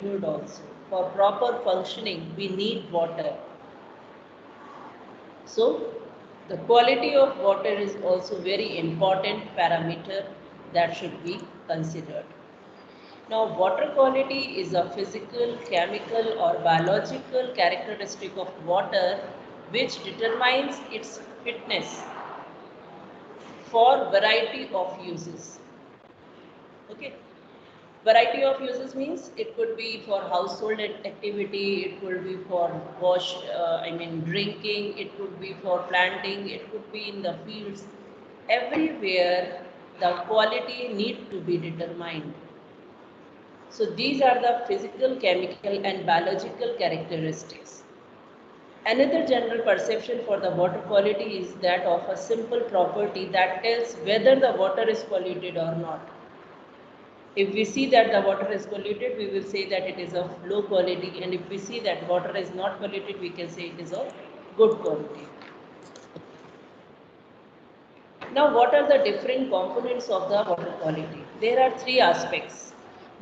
livelihood also. For proper functioning, we need water. So, the quality of water is also very important parameter that should be considered. Now, water quality is a physical, chemical or biological characteristic of water which determines its fitness for variety of uses. Okay. Variety of uses means it could be for household activity, it could be for drinking, it could be for planting, it could be in the fields. Everywhere the quality need to be determined. So these are the physical, chemical and biological characteristics. Another general perception for the water quality is that of a simple property that tells whether the water is polluted or not. If we see that the water is polluted, we will say that it is of low quality, and if we see that water is not polluted, we can say it is of good quality. Now, what are the different components of the water quality? There are three aspects: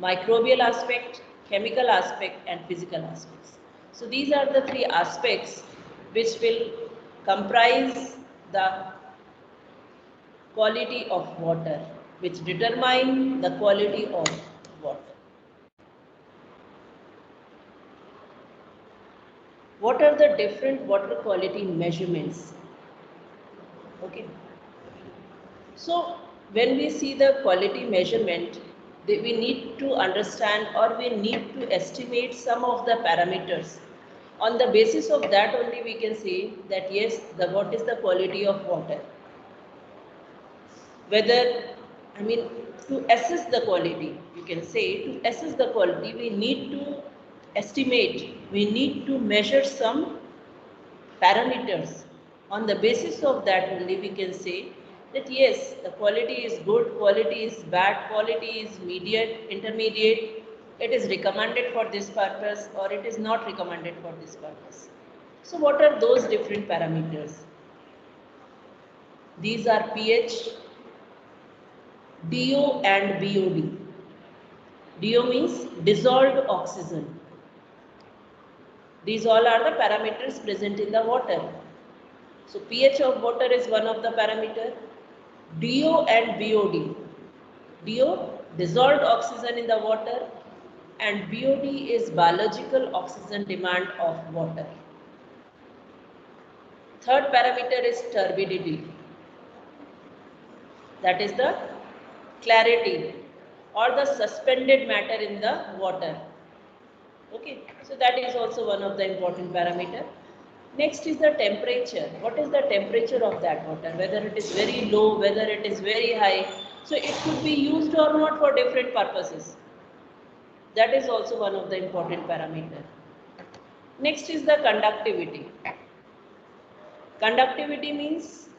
microbial aspect, chemical aspect and physical aspects. So these are the three aspects which will comprise the quality of water, which determine the quality of water. What are the different water quality measurements? Okay. So when we see the quality measurement, we need to understand or we need to estimate some of the parameters. On the basis of that only we can say that yes, what is the quality of water. Whether, to assess the quality, you can say to assess the quality, we need to estimate, we need to measure some parameters. On the basis of that only we can say that yes, the quality is good, quality is bad, quality is mediate, intermediate, it is recommended for this purpose or it is not recommended for this purpose. So what are those different parameters? These are pH, DO and BOD. DO means dissolved oxygen. These all are the parameters present in the water. So pH of water is one of the parameter. DO and BOD. DO, dissolved oxygen in the water, and BOD is biological oxygen demand of water. Third parameter is turbidity. That is the clarity or the suspended matter in the water. Okay, so that is also one of the important parameter. Next is the temperature. What is the temperature of that water? Whether it is very low, whether it is very high. So it could be used or not for different purposes. That is also one of the important parameter. Next is the conductivity. Conductivity means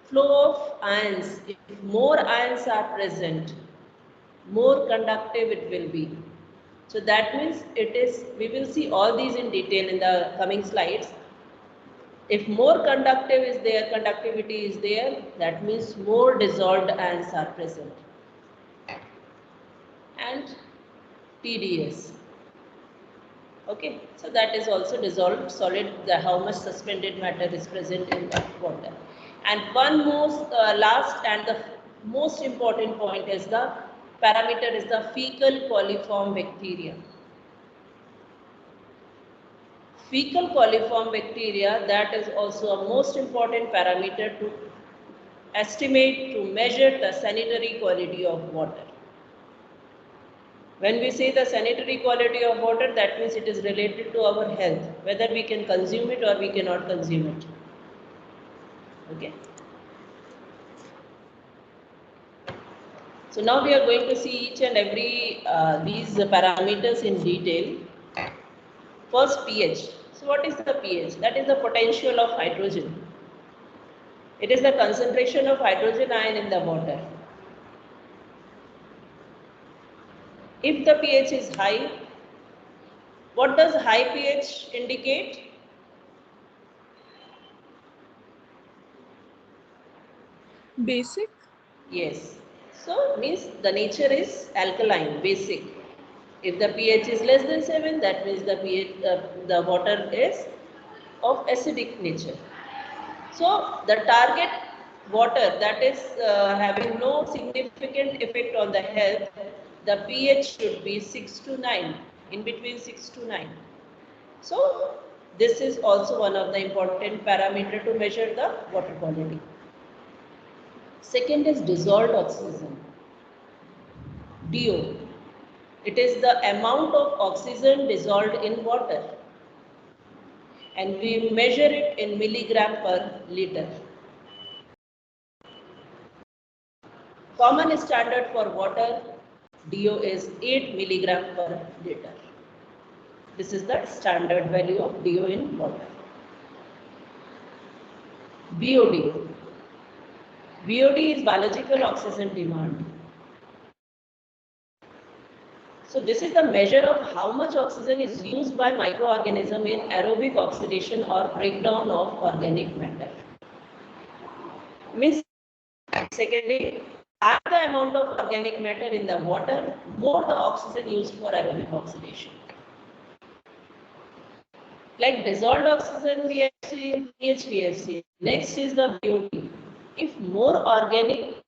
flow of ions. If more ions are present, more conductive it will be. So that means it is, we will see all these in detail in the coming slides. If more conductive is there, conductivity is there, that means more dissolved ions are present. And TDS. Okay, so that is also dissolved solid, how much suspended matter is present in the water. And one most last and the most important point is the parameter is the fecal coliform bacteria. Fecal coliform bacteria, that is also a most important parameter to estimate, to measure the sanitary quality of water. When we say the sanitary quality of water, that means it is related to our health, whether we can consume it or we cannot consume it. Okay. So now we are going to see each and every these parameters in detail. First, pH. So what is the pH? That is the potential of hydrogen. It is the concentration of hydrogen ion in the water. If the pH is high, what does high pH indicate? Basic? Yes. So means the nature is alkaline, basic. If the pH is less than 7, that means the pH, the water is of acidic nature. So the target water that is having no significant effect on the health, the pH should be 6 to 9, in between 6 to 9. So this is also one of the important parameter to measure the water quality. Second is dissolved oxygen, DO. It is the amount of oxygen dissolved in water, and we measure it in milligram per liter. Common standard for water, DO is 8 milligram per liter. This is the standard value of DO in water. BOD. BOD is biological oxygen demand. So this is the measure of how much oxygen is used by microorganism in aerobic oxidation or breakdown of organic matter. Means, secondly, as the amount of organic matter in the water, more the oxygen used for aerobic oxidation. Like dissolved oxygen we have seen, pH we have seen. Next is the BOD. If more organic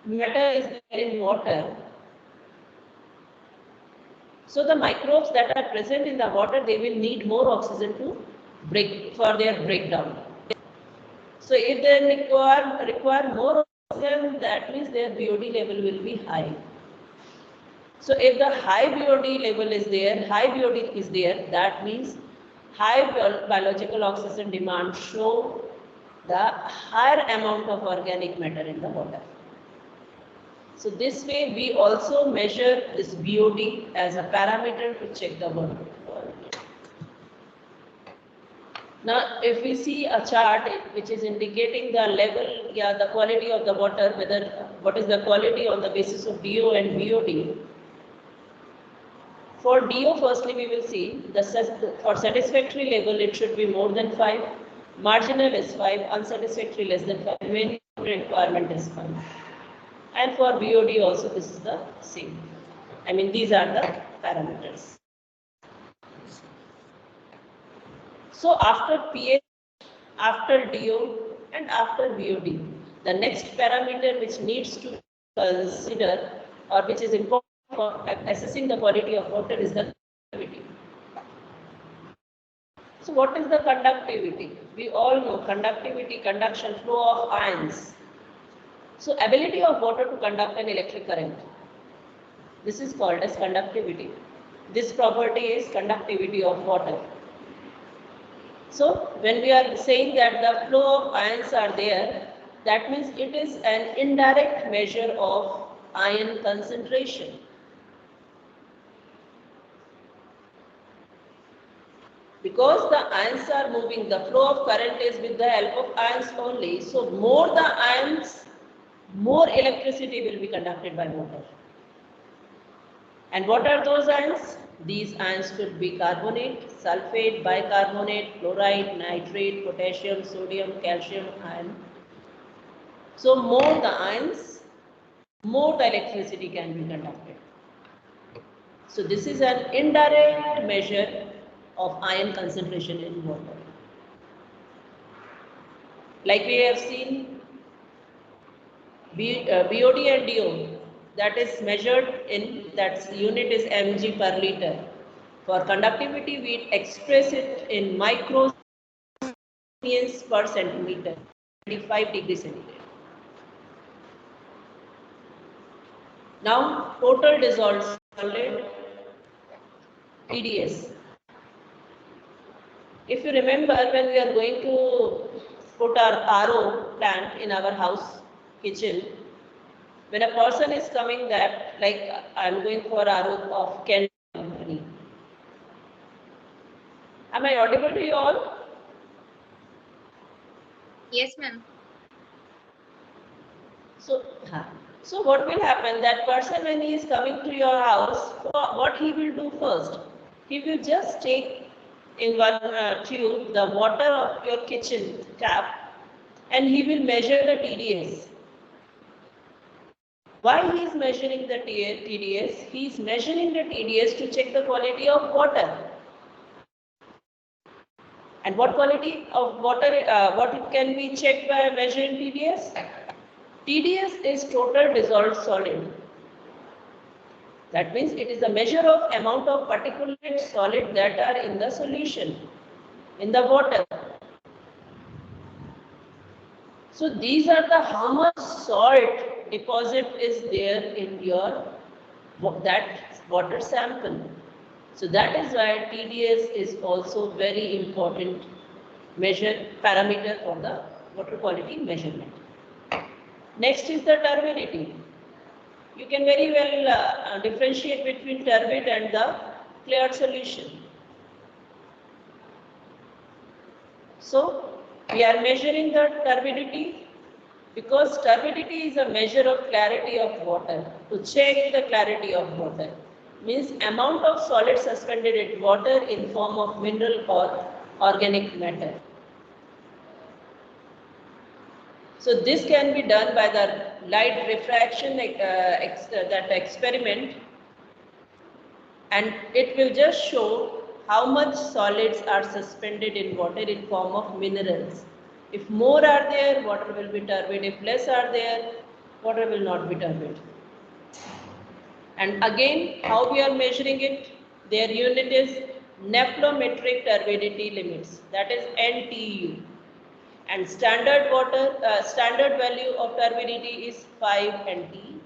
matter is there in water, so the microbes that are present in the water, they will need more oxygen to for their breakdown. So if they require more oxygen, that means their BOD level will be high. So if the high BOD level is there, high BOD is there, that means high biological oxygen demand show the higher amount of organic matter in the water. So this way we also measure this BOD as a parameter to check the water quality. Now if we see a chart which is indicating the level, the quality of the water, what is the quality on the basis of DO and BOD. For DO, firstly we will see for satisfactory level it should be more than 5, marginal is 5, unsatisfactory less than 5, minimum requirement is 5. And for BOD also this is the same. I mean these are the parameters. So after pH, after DO and after BOD, the next parameter which needs to consider or which is important for assessing the quality of water is the conductivity. So what is the conductivity? We all know conductivity, conduction, flow of ions. So ability of water to conduct an electric current. This is called as conductivity. This property is conductivity of water. So when we are saying that the flow of ions are there, that means it is an indirect measure of ion concentration. Because the ions are moving, the flow of current is with the help of ions only. So more the ions, more electricity will be conducted by water. And what are those ions? These ions could be carbonate, sulfate, bicarbonate, chloride, nitrate, potassium, sodium, calcium ion. So more the ions, more the electricity can be conducted. So this is an indirect measure of ion concentration in water. Like we have seen, BOD and DO, that is measured in, that unit is mg per liter. For conductivity, we express it in microsiemens per centimeter, 25 degrees centigrade. Now, total dissolved solid, TDS. If you remember, when we are going to put our RO plant in our house kitchen, when a person is coming that, like I am going for RO of Kent company. Am I audible to you all? Yes, ma'am. So what will happen? That person, when he is coming to your house, what he will do first? He will just take in one tube the water of your kitchen tap, and he will measure the TDS. Why he is measuring the TDS? He is measuring the TDS to check the quality of water. And what quality of water, what can be checked by measuring TDS? TDS is total dissolved solid. That means it is a measure of amount of particulate solid that are in the solution, in the water. So these are the how much salt deposit is there in your that water sample. So that is why TDS is also very important parameter for the water quality measurement. Next is the turbidity. You can very well differentiate between turbid and the clear solution. So we are measuring the turbidity because turbidity is a measure of clarity of water. To check the clarity of water means amount of solid suspended in water in form of mineral or organic matter. So this can be done by the light refraction that experiment, and it will just show how much solids are suspended in water in form of minerals. If more are there, water will be turbid. If less are there, water will not be turbid. And again, how we are measuring it? Their unit is nephelometric turbidity limits, that is NTU. And standard value of turbidity is 5 NTU.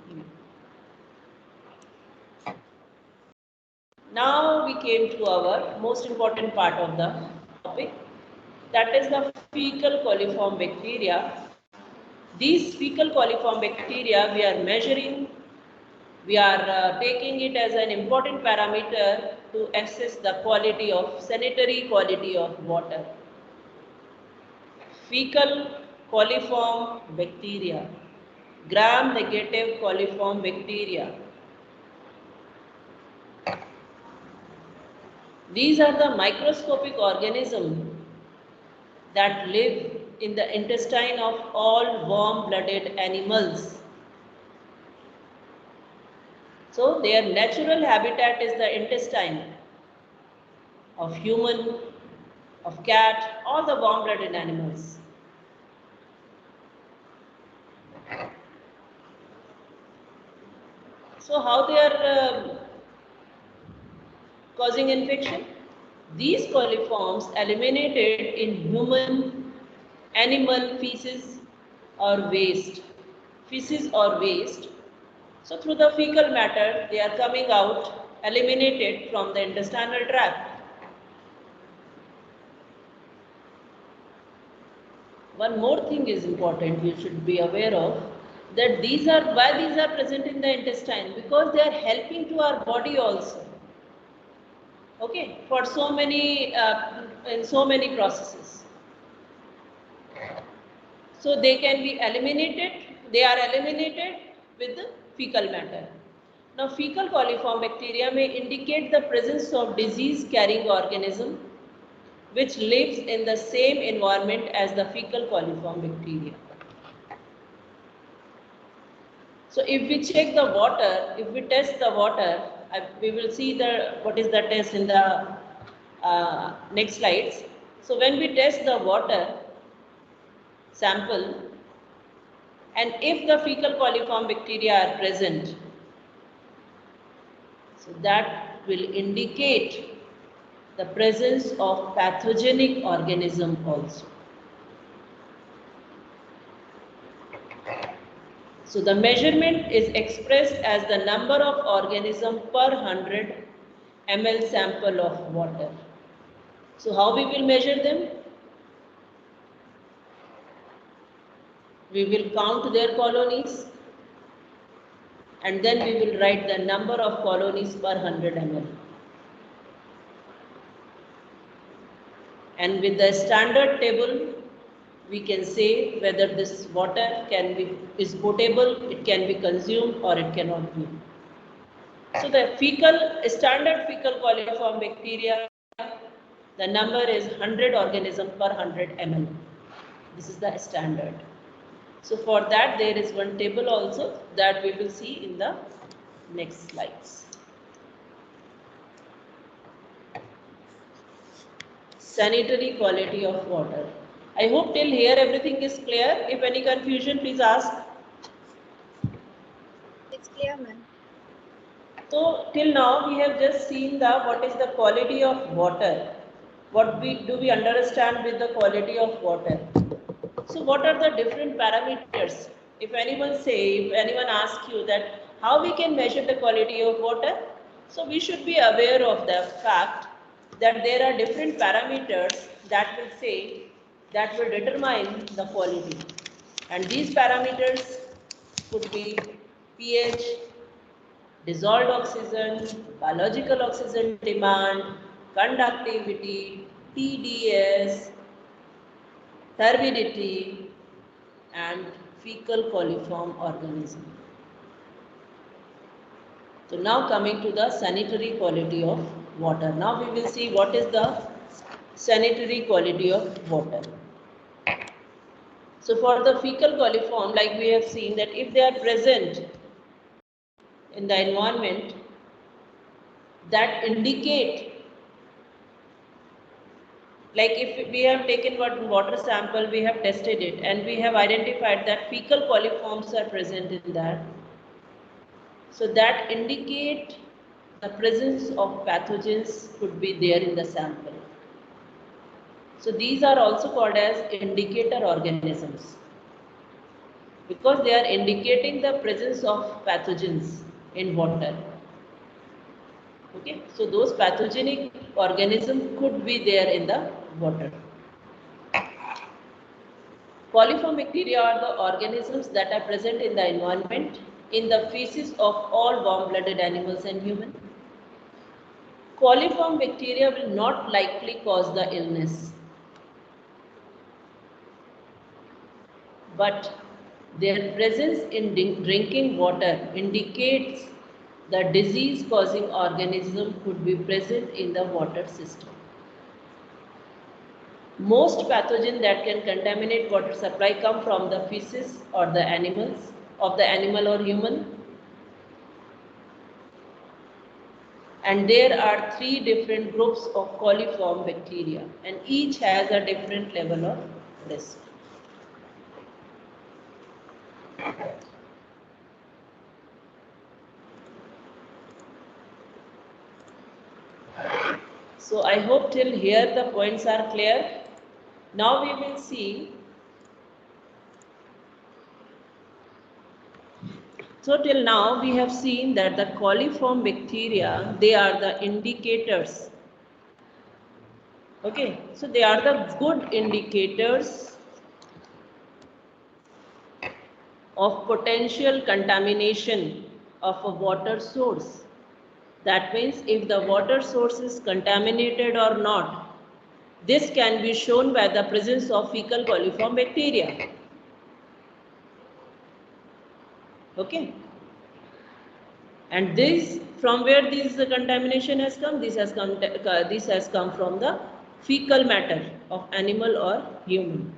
Now we came to our most important part of the topic, that is the fecal coliform bacteria. These fecal coliform bacteria we are measuring, we are taking it as an important parameter to assess the quality of sanitary quality of water. Fecal coliform bacteria, gram-negative coliform bacteria. These are the microscopic organisms that live in the intestine of all warm-blooded animals. So their natural habitat is the intestine of human, of cat, all the warm-blooded animals. So how they are causing infection? These coliforms eliminated in human, animal feces or waste. So through the fecal matter, they are coming out, eliminated from the intestinal tract. One more thing is important you should be aware of, that why these are present in the intestine, because they are helping to our body also. Okay, for so many in so many processes. So they can be eliminated. They are eliminated with the fecal matter. Now, fecal coliform bacteria may indicate the presence of disease-carrying organism which lives in the same environment as the fecal coliform bacteria. So if we check the water, if we test the water, we will see what is the test in the next slides. So when we test the water sample, and if the fecal coliform bacteria are present, so that will indicate the presence of pathogenic organism also. So the measurement is expressed as the number of organisms per 100 ml sample of water. So how we will measure them? We will count their colonies and then we will write the number of colonies per 100 ml. And with the standard table, we can say whether this water is potable, it can be consumed or it cannot be. So the standard fecal coliform bacteria, the number is 100 organisms per 100 ml. This is the standard. So for that there is one table also that we will see in the next slides. Sanitary quality of water. I hope till here everything is clear. If any confusion, please ask. It's clear, ma'am. So till now we have just seen what is the quality of water. What do we understand with the quality of water? So what are the different parameters? If anyone asks you that how we can measure the quality of water, so we should be aware of the fact that there are different parameters that will determine the quality. And these parameters could be pH, dissolved oxygen, biological oxygen demand, conductivity, TDS, turbidity, and fecal coliform organism. So now coming to the sanitary quality of water. Now we will see what is the sanitary quality of water. So for the fecal coliform, like we have seen that if they are present in the environment, that indicate, like if we have taken one water sample, we have tested it and we have identified that fecal coliforms are present in that. So that indicate the presence of pathogens could be there in the sample. So these are also called as indicator organisms because they are indicating the presence of pathogens in water. Okay, so those pathogenic organisms could be there in the water. Coliform bacteria are the organisms that are present in the environment in the feces of all warm-blooded animals and humans. Coliform bacteria will not likely cause the illness, but their presence in drinking water indicates the disease-causing organism could be present in the water system. Most pathogens that can contaminate water supply come from the feces or the animals of the animal or human. And there are 3 different groups of coliform bacteria and each has a different level of risk. So I hope till here the points are clear. Now we will see. So till now we have seen that the coliform bacteria, they are the indicators. Okay, so they are the good indicators of potential contamination of a water source. That means if the water source is contaminated or not, this can be shown by the presence of fecal coliform bacteria. Okay. And this, from where this contamination has come? This has come from the fecal matter of animal or human.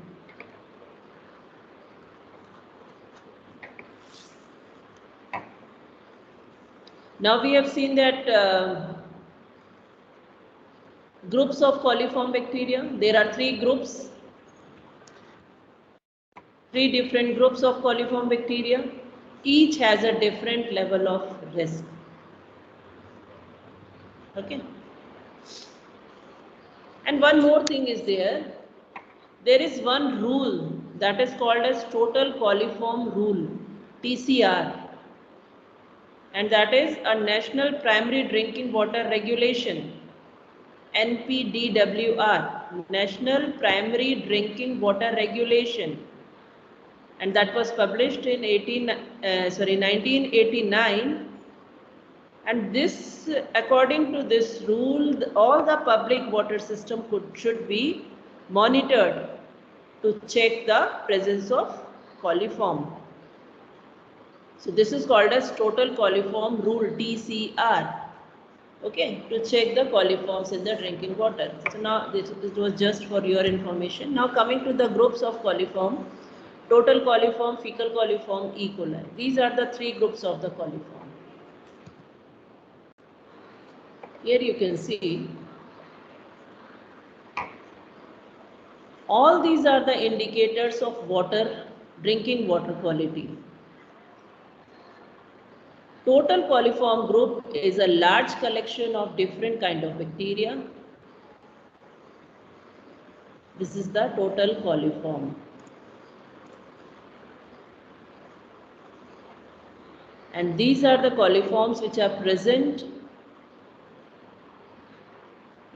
Now we have seen that groups of coliform bacteria. There are 3 groups, 3 different groups of coliform bacteria. Each has a different level of risk. Okay. And one more thing is there. There is one rule that is called as Total Coliform Rule, TCR. And that is a National Primary Drinking Water Regulation, NPDWR, National Primary Drinking Water Regulation. And that was published in 1989. And this, according to this rule, all the public water system should be monitored to check the presence of coliform. So this is called as Total Coliform Rule, TCR. Okay, to check the coliforms in the drinking water. So now this was just for your information. Now coming to the groups of coliform. total coliform, fecal coliform, E. coli. These are the three groups of the coliform. Here you can see all these are the indicators of water, drinking water quality. Total coliform group is a large collection of different kind of bacteria. This is the total coliform. And these are the coliforms which are present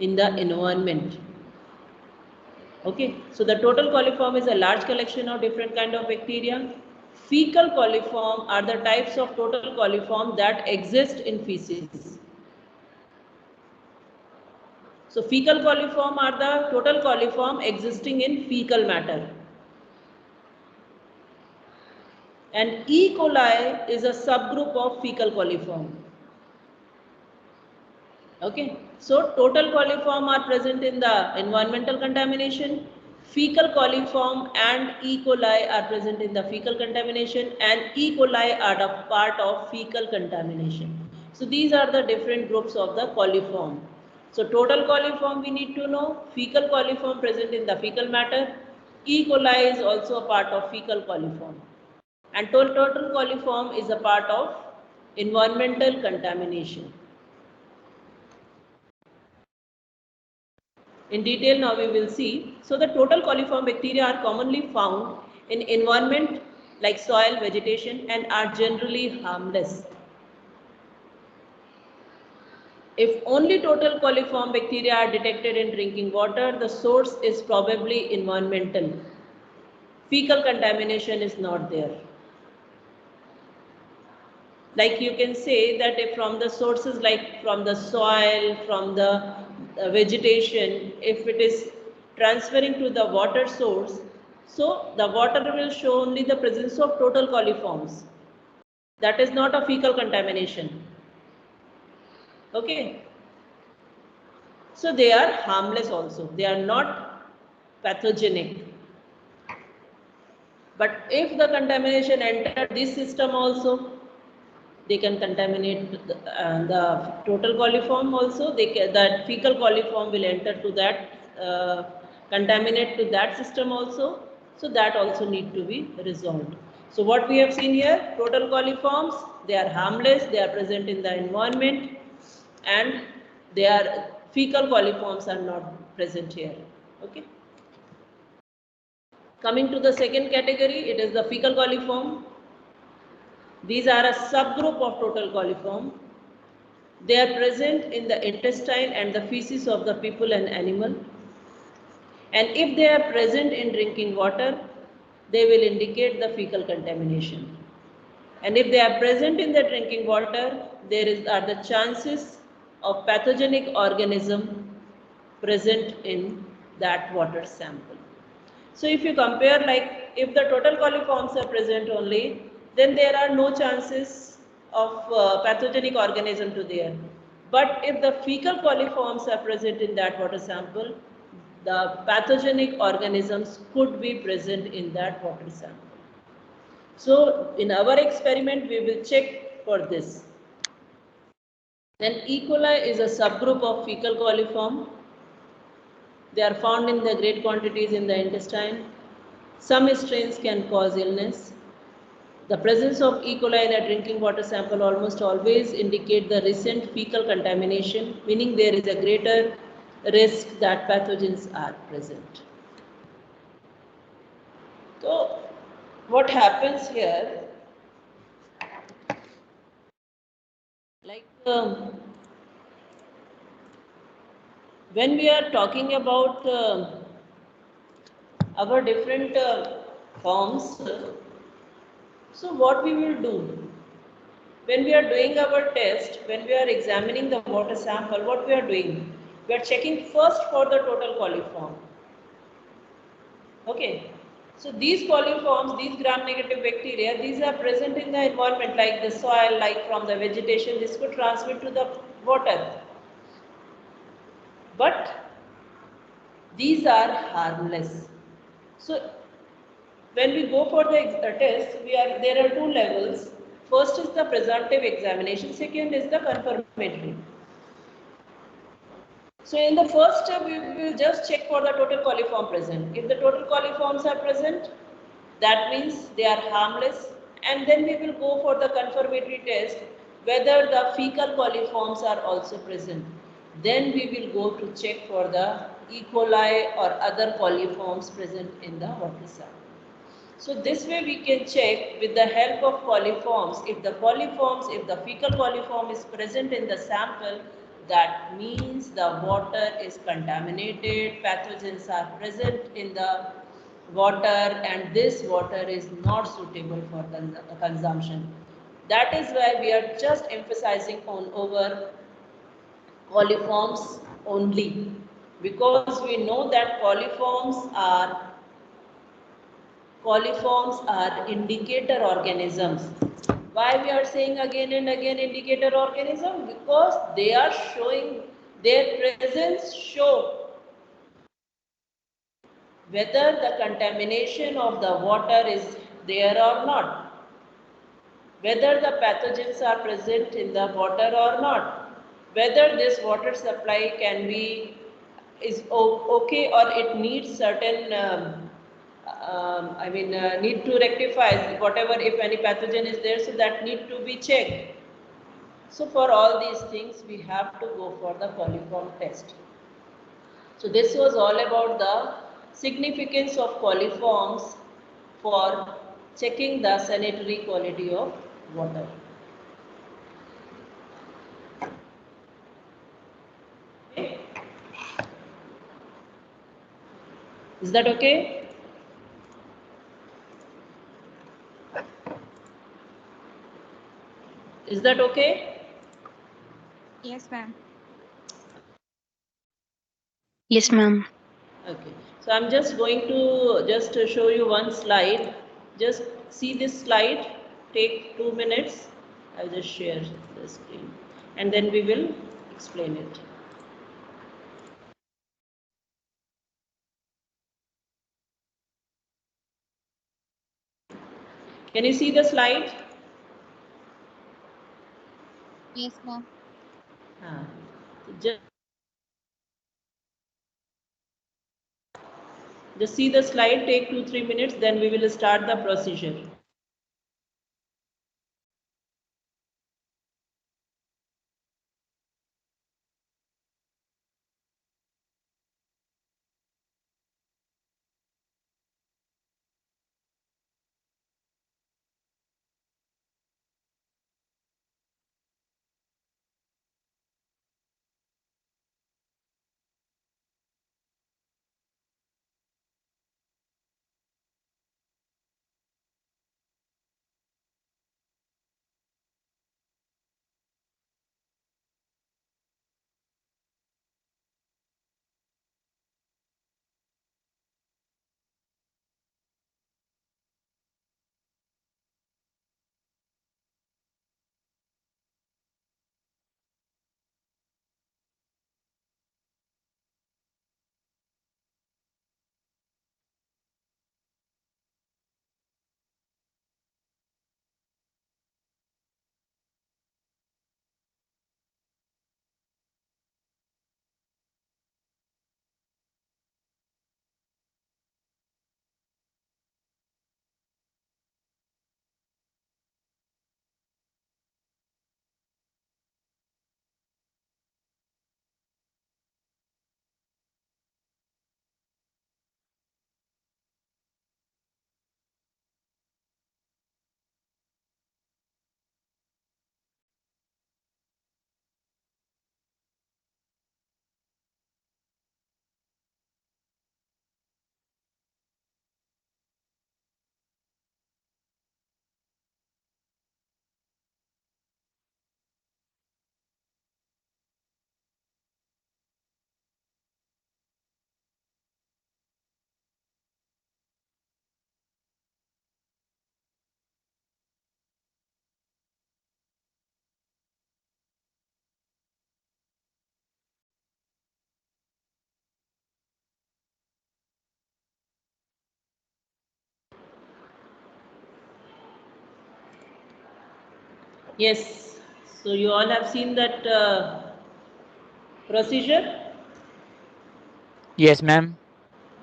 in the environment. Okay, so the total coliform is a large collection of different kind of bacteria. Fecal coliform are the types of total coliform that exist in feces. So fecal coliform are the total coliform existing in fecal matter. And E. coli is a subgroup of fecal coliform. Okay, so total coliform are present in the environmental contamination. Fecal coliform and E. coli are present in the fecal contamination, and E. coli are a part of fecal contamination. So these are the different groups of the coliform. So total coliform we need to know, fecal coliform present in the fecal matter, E. coli is also a part of fecal coliform, and total coliform is a part of environmental contamination. In detail now we will see. So the total coliform bacteria are commonly found in environment like soil, vegetation, and are generally harmless. If only total coliform bacteria are detected in drinking water, the source is probably environmental. Fecal contamination is not there. Like you can say that if from the sources like from the soil, from the vegetation, if it is transferring to the water source, so the water will show only the presence of total coliforms. That is not a fecal contamination. Okay. So they are harmless also. They are not pathogenic. But if the contamination entered this system also, they can contaminate the total coliform also. That fecal coliform will enter to that, contaminate to that system also. So that also need to be resolved. So what we have seen here, total coliforms, they are harmless, they are present in the environment, and they are fecal coliforms are not present here. Okay. Coming to the second category, it is the fecal coliform. These are a subgroup of total coliform. They are present in the intestine and the feces of the people and animal. And if they are present in drinking water, they will indicate the fecal contamination. And if they are present in the drinking water, are the chances of pathogenic organism present in that water sample. So if you compare, like if the total coliforms are present only, then there are no chances of pathogenic organism to there. But if the fecal coliforms are present in that water sample, the pathogenic organisms could be present in that water sample. So in our experiment, we will check for this. Then E. coli is a subgroup of fecal coliform. They are found in the great quantities in the intestine. Some strains can cause illness. The presence of E. coli in a drinking water sample almost always indicate the recent fecal contamination, meaning there is a greater risk that pathogens are present. So, what happens here, like when we are talking about our different forms, so what we will do, when we are doing our test, when we are examining the water sample, what we are doing? We are checking first for the total coliform. Okay. So these coliforms, these gram-negative bacteria, these are present in the environment like the soil, like from the vegetation, this could transmit to the water. But these are harmless. So When we go for the test, there are two levels. First is the presumptive examination, second is the confirmatory. So in the first step, we will just check for the total coliform present. If the total coliforms are present, that means they are harmless, and then we will go for the confirmatory test whether the fecal coliforms are also present. Then we will go to check for the E. coli or other coliforms present in the water sample. So this way we can check with the help of coliforms. If the fecal coliform is present in the sample, that means the water is contaminated, pathogens are present in the water, and this water is not suitable for consumption. That is why we are just emphasizing on over coliforms only, because we know that coliforms are indicator organisms. Why we are saying again and again indicator organism? Because they are showing, their presence show whether the contamination of the water is there or not, whether the pathogens are present in the water or not, whether this water supply can be is okay or it needs certain need to rectify whatever if any pathogen is there, so that need to be checked. So for all these things we have to go for the coliform test. So this was all about the significance of coliforms for checking the sanitary quality of water. Okay. Is that okay? Is that okay? Yes, ma'am. Yes, ma'am. Okay. So I'm just going to just show you one slide. Just see this slide. Take 2 minutes. I'll just share the screen and then we will explain it. Can you see the slide? Yes, ma'am. Just see the slide, take 2-3 minutes, then we will start the procedure. Yes. So you all have seen that procedure? Yes, ma'am.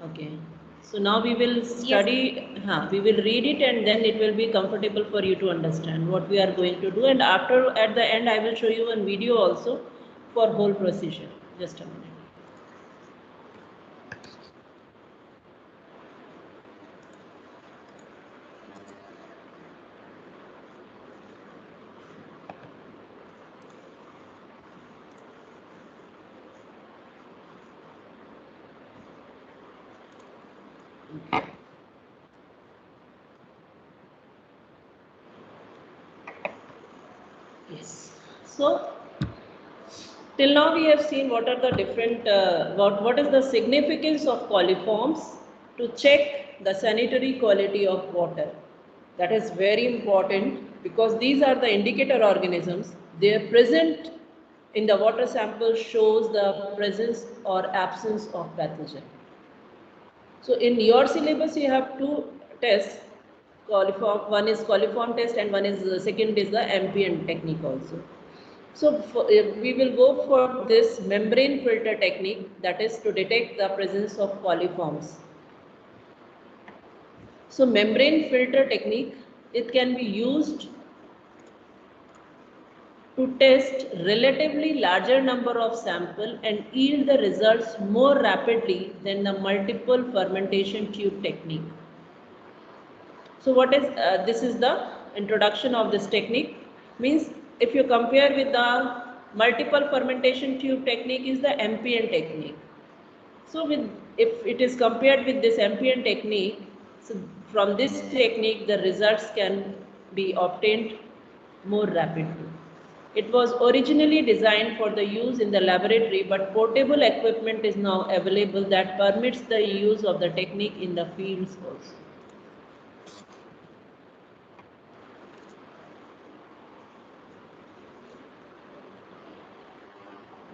Okay. So now we will Yes. study, we will read it and then it will be comfortable for you to understand what we are going to do. And after, at the end, I will show you a video also for whole procedure. Just a minute. Yes. So till now we have seen what are the different, what is the significance of coliforms to check the sanitary quality of water. That is very important because these are the indicator organisms. Their present in the water sample shows the presence or absence of pathogen. So in your syllabus you have two tests, coliform, one is coliform test and one is second is the ambient technique also. So we will go for this membrane filter technique, that is to detect the presence of coliforms. So membrane filter technique, it can be used to test relatively larger number of sample and yield the results more rapidly than the multiple fermentation tube technique. So what is, this is the introduction of this technique. Means if you compare with the multiple fermentation tube technique is the MPN technique. So with, if it is compared with this MPN technique, so from this technique the results can be obtained more rapidly. It was originally designed for the use in the laboratory, but portable equipment is now available that permits the use of the technique in the fields also.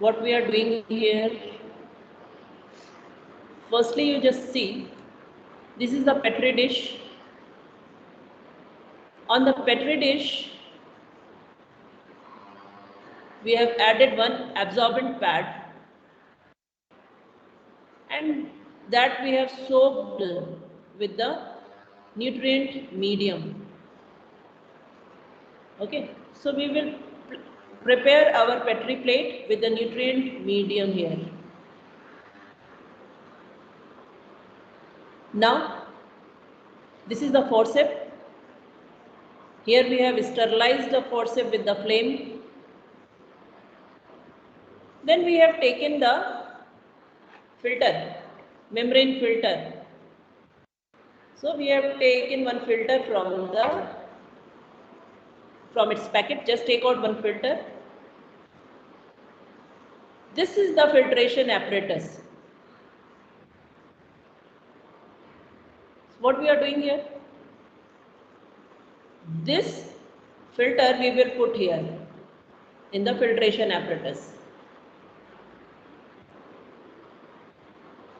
What we are doing here, firstly you just see, this is the Petri dish. On the Petri dish, we have added one absorbent pad and that we have soaked with the nutrient medium. Okay, so we will prepare our Petri plate with the nutrient medium here. Now, this is the forceps. Here we have sterilized the forceps with the flame. Then we have taken the filter, membrane filter. So we have taken one filter from its packet. Just take out one filter. This is the filtration apparatus. What we are doing here? This filter we will put here in the filtration apparatus.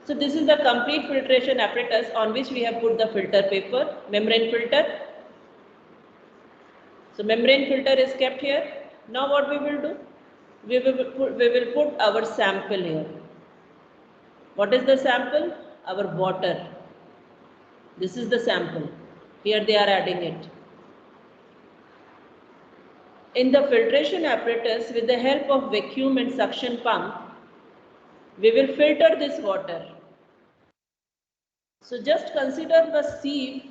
So this is the complete filtration apparatus on which we have put the filter paper, membrane filter. So membrane filter is kept here. Now what we will do? We will put our sample here. What is the sample? Our water. This is the sample. Here they are adding it. In the filtration apparatus, with the help of vacuum and suction pump, we will filter this water. So just consider the sieve.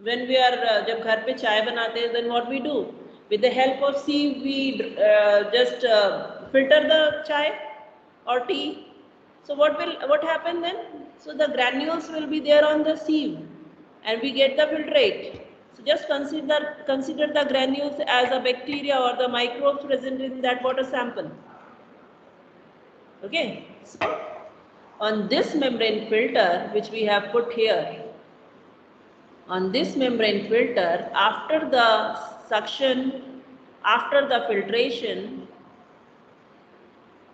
When we are जब घर पे चाय बनाते हैं, then what we do? With the help of sieve, we just filter the chai or tea. So what happen then? So the granules will be there on the sieve, and we get the filtrate. So just consider the granules as a bacteria or the microbes present in that water sample. Okay. So on this membrane filter which we have put here, on this membrane filter, after the suction, after the filtration,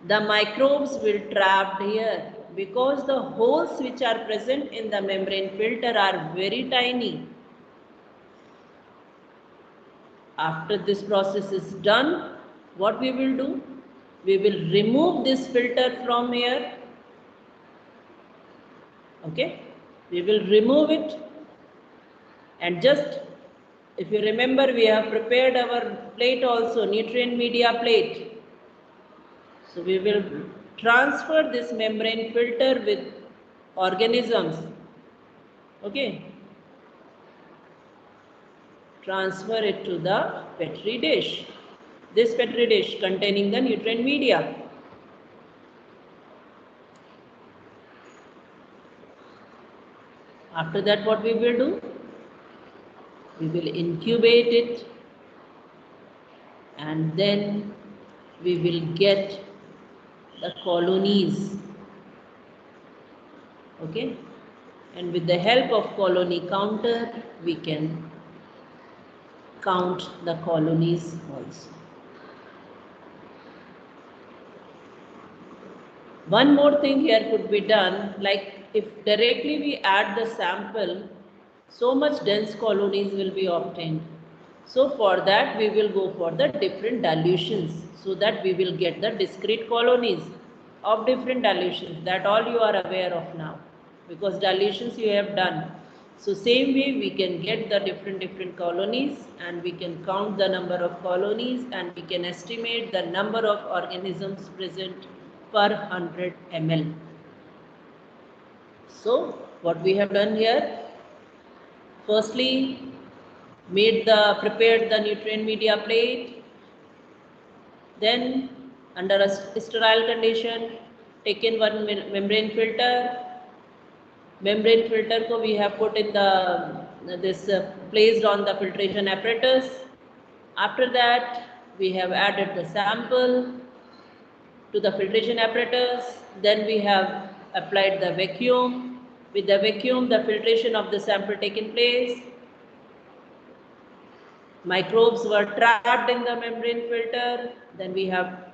the microbes will trapped here because the holes which are present in the membrane filter are very tiny. After this process is done, what we will do? We will remove this filter from here. Okay, we will remove it, and just, if you remember, we have prepared our plate also, nutrient media plate. So we will transfer this membrane filter with organisms. Okay, transfer it to the petri dish. This petri dish containing the nutrient media. After that, what we will do? We will incubate it, and then we will get the colonies. Okay, and with the help of colony counter, we can count the colonies also. One more thing here could be done, like if directly we add the sample, so much dense colonies will be obtained. So for that we will go for the different dilutions, so that we will get the discrete colonies of different dilutions. That all you are aware of now, because dilutions you have done. So same way we can get the different colonies, and we can count the number of colonies, and we can estimate the number of organisms present per 100 ml. So what we have done here, firstly prepared the nutrient media plate, then under a sterile condition taken one membrane filter. Membrane filter ko we have put in placed on the filtration apparatus. After that, we have added the sample to the filtration apparatus. Then we have applied the vacuum. With the vacuum, the filtration of the sample taken place. Microbes were trapped in the membrane filter. Then we have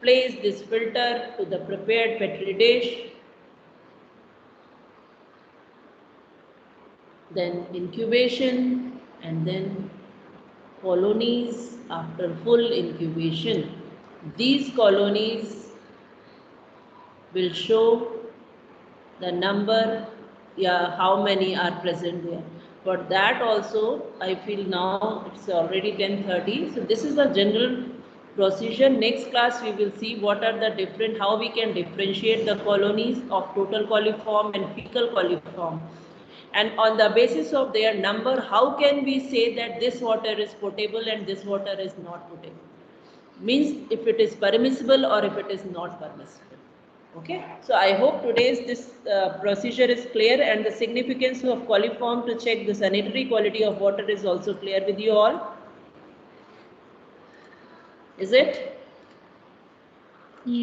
placed this filter to the prepared petri dish. Then incubation, and then colonies after full incubation. These colonies will show the number, how many are present there. For that also, I feel now it's already 10:30. So this is the general procedure. Next class we will see what are the different, how we can differentiate the colonies of total coliform and fecal coliform. And on the basis of their number, how can we say that this water is potable and this water is not potable? Means if it is permissible or if it is not permissible. Okay, so I hope today's this procedure is clear, and the significance of coliform to check the sanitary quality of water is also clear with you all. Is it?